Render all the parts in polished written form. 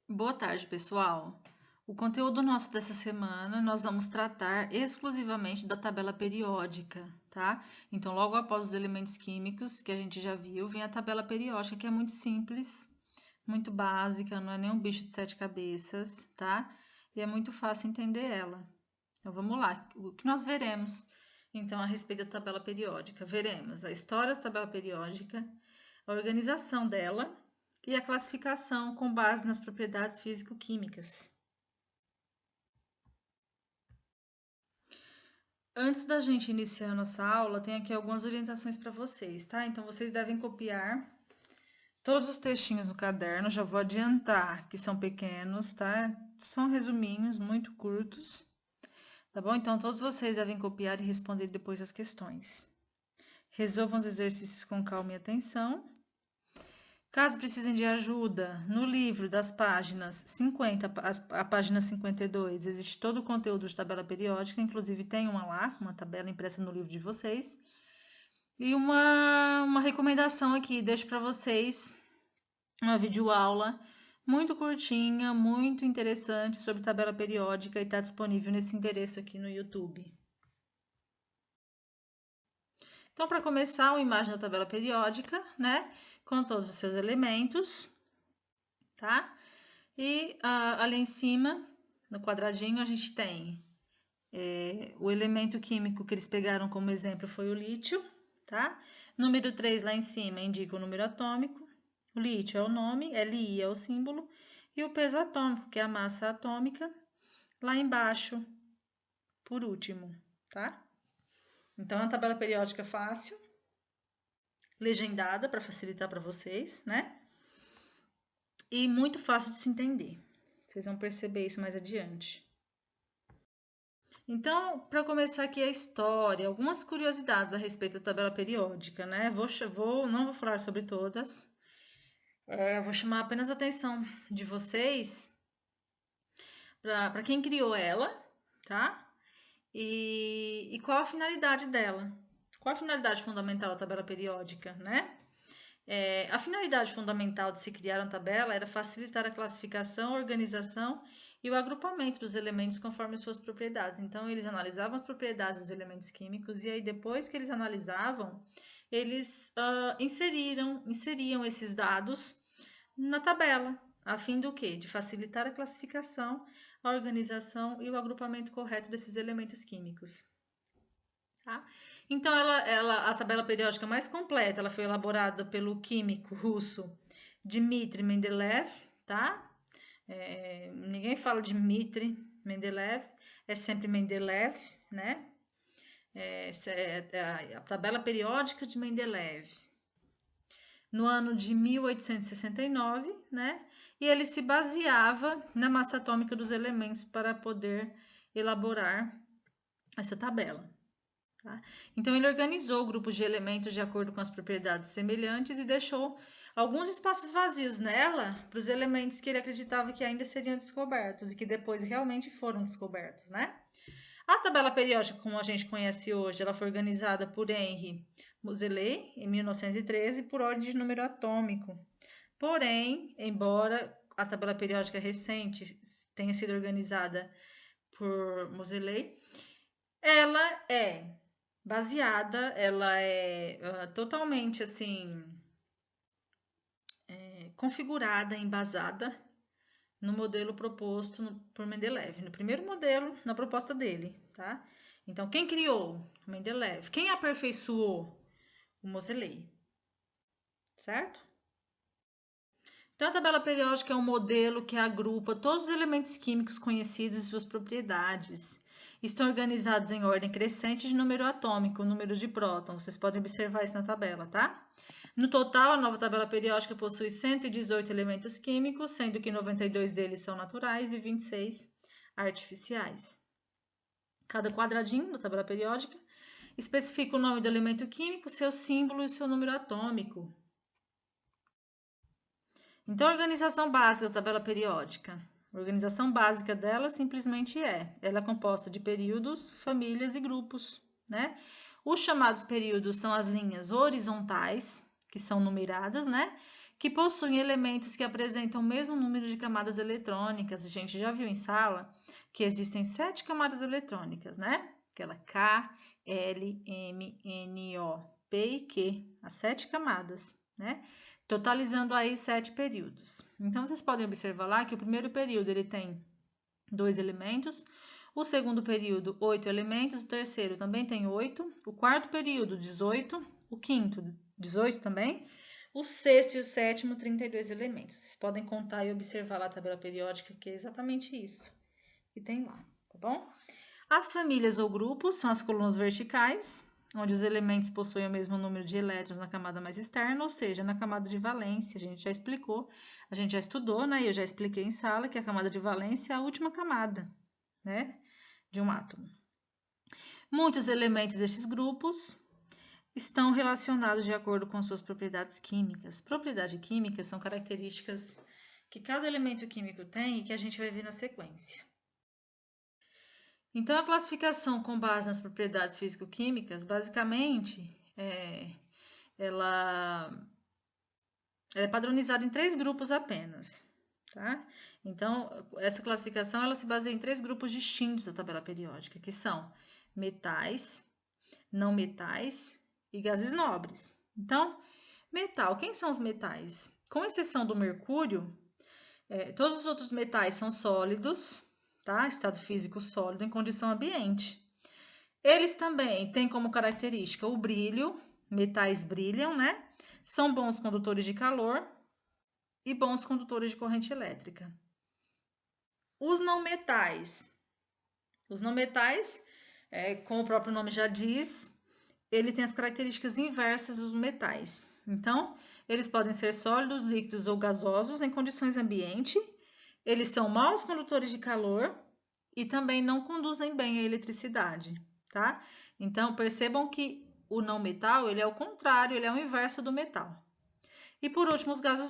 Boa tarde, pessoal. O conteúdo nosso dessa semana nós vamos tratar exclusivamente da tabela periódica, tá? Então, logo após os elementos químicos que a gente já viu, vem a tabela periódica, que é muito simples, muito básica, não é nem um bicho de sete cabeças, tá? E é muito fácil entender ela. Então, vamos lá. O que nós veremos, então, a respeito da tabela periódica? Veremos a história da tabela periódica, a organização dela e a classificação com base nas propriedades físico-químicas. Antes da gente iniciar a nossa aula, tem aqui algumas orientações para vocês, tá? Então, vocês devem copiar todos os textinhos no caderno. Já vou adiantar que são pequenos, tá? São resuminhos, muito curtos, tá bom? Então, todos vocês devem copiar e responder depois as questões. Resolvam os exercícios com calma e atenção. Caso precisem de ajuda, no livro das páginas 50 a página 52, existe todo o conteúdo de tabela periódica, inclusive tem uma lá, uma tabela impressa no livro de vocês. E uma recomendação aqui, deixo para vocês uma videoaula muito curtinha, muito interessante sobre tabela periódica e está disponível nesse endereço aqui no YouTube. Então, para começar, uma imagem da tabela periódica, né, com todos os seus elementos, tá? E ali em cima, no quadradinho, a gente tem o elemento químico que eles pegaram como exemplo foi o lítio, tá? Número 3 lá em cima indica o número atômico, o lítio é o nome, Li é o símbolo, e o peso atômico, que é a massa atômica, lá embaixo, por último, tá? Então, é uma tabela periódica fácil, legendada para facilitar para vocês, né? E muito fácil de se entender. Vocês vão perceber isso mais adiante. Então, para começar aqui a história, algumas curiosidades a respeito da tabela periódica, né? Não vou falar sobre todas, vou chamar apenas a atenção de vocês para quem criou ela, tá? E qual a finalidade dela? Qual a finalidade fundamental da tabela periódica, né? A finalidade fundamental de se criar uma tabela era facilitar a classificação, a organização e o agrupamento dos elementos conforme suas propriedades. Então, eles analisavam as propriedades dos elementos químicos e aí, depois que eles analisavam, eles inseriam esses dados na tabela, a fim do quê? De facilitar a classificação, a organização e o agrupamento correto desses elementos químicos. Tá? Então, a tabela periódica mais completa, ela foi elaborada pelo químico russo Dmitry Mendeleev, tá? Ninguém fala de Dmitry Mendeleev, é sempre Mendeleev, né? A tabela periódica de Mendeleev. No ano de 1869, né? E ele se baseava na massa atômica dos elementos para poder elaborar essa tabela. Tá? Então, ele organizou grupos de elementos de acordo com as propriedades semelhantes e deixou alguns espaços vazios nela para os elementos que ele acreditava que ainda seriam descobertos e que depois realmente foram descobertos, né? A tabela periódica, como a gente conhece hoje, ela foi organizada por Henri Moseley em 1913 por ordem de número atômico. Porém, embora a tabela periódica recente tenha sido organizada por Moseley, ela é baseada, ela é totalmente assim configurada, embasada no modelo proposto por Mendeleev, no primeiro modelo, na proposta dele, tá? Então, quem criou? Mendeleev. Quem aperfeiçoou? O Moseley, certo? Então, a tabela periódica é um modelo que agrupa todos os elementos químicos conhecidos e suas propriedades. Estão organizados em ordem crescente de número atômico, número de prótons. Vocês podem observar isso na tabela, tá? No total, a nova tabela periódica possui 118 elementos químicos, sendo que 92 deles são naturais e 26 artificiais. Cada quadradinho da tabela periódica especifica o nome do elemento químico, seu símbolo e seu número atômico. Então, a organização básica da tabela periódica. A organização básica dela simplesmente ela é composta de períodos, famílias e grupos, né? Os chamados períodos são as linhas horizontais, que são numeradas, né? que possuem elementos que apresentam o mesmo número de camadas eletrônicas. A gente já viu em sala que existem 7 camadas eletrônicas, né? Aquela K, L, M, N, O, P e Q, as 7 camadas, né? Totalizando aí 7 períodos. Então, vocês podem observar lá que o primeiro período ele tem 2 elementos, o segundo período, 8 elementos, o terceiro também tem 8, o quarto período, 18, o quinto, 18 também, o sexto e o sétimo, 32 elementos. Vocês podem contar e observar lá a tabela periódica, que é exatamente isso que tem lá, tá bom? As famílias ou grupos são as colunas verticais, onde os elementos possuem o mesmo número de elétrons na camada mais externa, ou seja, na camada de valência. A gente já explicou, a gente já estudou, né? Eu já expliquei em sala que a camada de valência é a última camada, né? De um átomo. Muitos elementos destes grupos estão relacionados de acordo com suas propriedades químicas. Propriedades químicas são características que cada elemento químico tem e que a gente vai ver na sequência. Então, a classificação com base nas propriedades físico-químicas, basicamente, ela é padronizada em 3 grupos apenas, tá? Então, essa classificação ela se baseia em 3 grupos distintos da tabela periódica, que são metais, não metais e gases nobres. Então, metal, quem são os metais? Com exceção do mercúrio, todos os outros metais são sólidos, tá? Estado físico sólido em condição ambiente. Eles também têm como característica o brilho, metais brilham, né? São bons condutores de calor e bons condutores de corrente elétrica. Os não metais, como o próprio nome já diz, ele tem as características inversas dos metais. Então, eles podem ser sólidos, líquidos ou gasosos em condições ambiente. Eles são maus condutores de calor e também não conduzem bem a eletricidade, tá? Então, percebam que o não metal, ele é o contrário, ele é o inverso do metal. E por último, os gases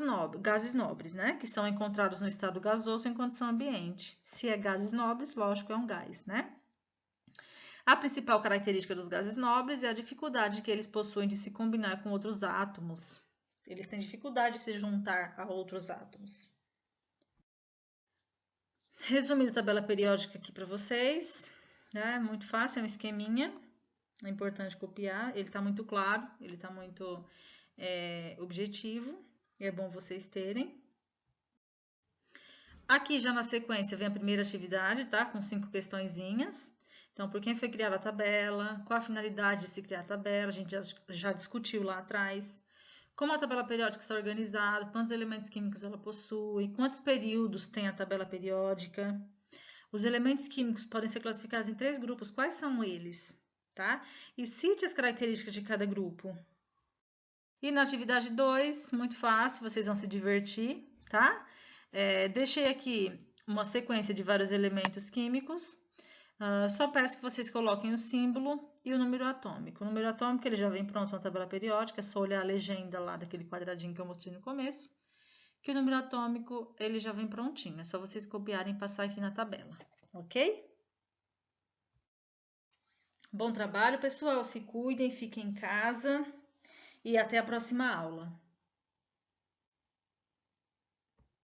nobres, né? Que são encontrados no estado gasoso em condição ambiente. Se é gases nobres, lógico, é um gás, né? A principal característica dos gases nobres é a dificuldade que eles possuem de se combinar com outros átomos. Eles têm dificuldade de se juntar a outros átomos. Resumindo a tabela periódica aqui para vocês, né? Muito fácil, é um esqueminha. É importante copiar, ele está muito claro, ele está muito objetivo, e é bom vocês terem. Aqui já na sequência vem a primeira atividade, tá? Com 5 questõezinhas. Então, por quem foi criada a tabela, qual a finalidade de se criar a tabela, a gente já discutiu lá atrás. Como a tabela periódica está organizada, quantos elementos químicos ela possui, quantos períodos tem a tabela periódica. Os elementos químicos podem ser classificados em 3 grupos, quais são eles? Tá? E cite as características de cada grupo. E na atividade 2, muito fácil, vocês vão se divertir, tá? Deixei aqui uma sequência de vários elementos químicos. Só peço que vocês coloquem o símbolo e o número atômico. O número atômico ele já vem pronto na tabela periódica, é só olhar a legenda lá daquele quadradinho que eu mostrei no começo. Que o número atômico ele já vem prontinho, é só vocês copiarem e passar aqui na tabela, ok? Bom trabalho, pessoal. Se cuidem, fiquem em casa e até a próxima aula.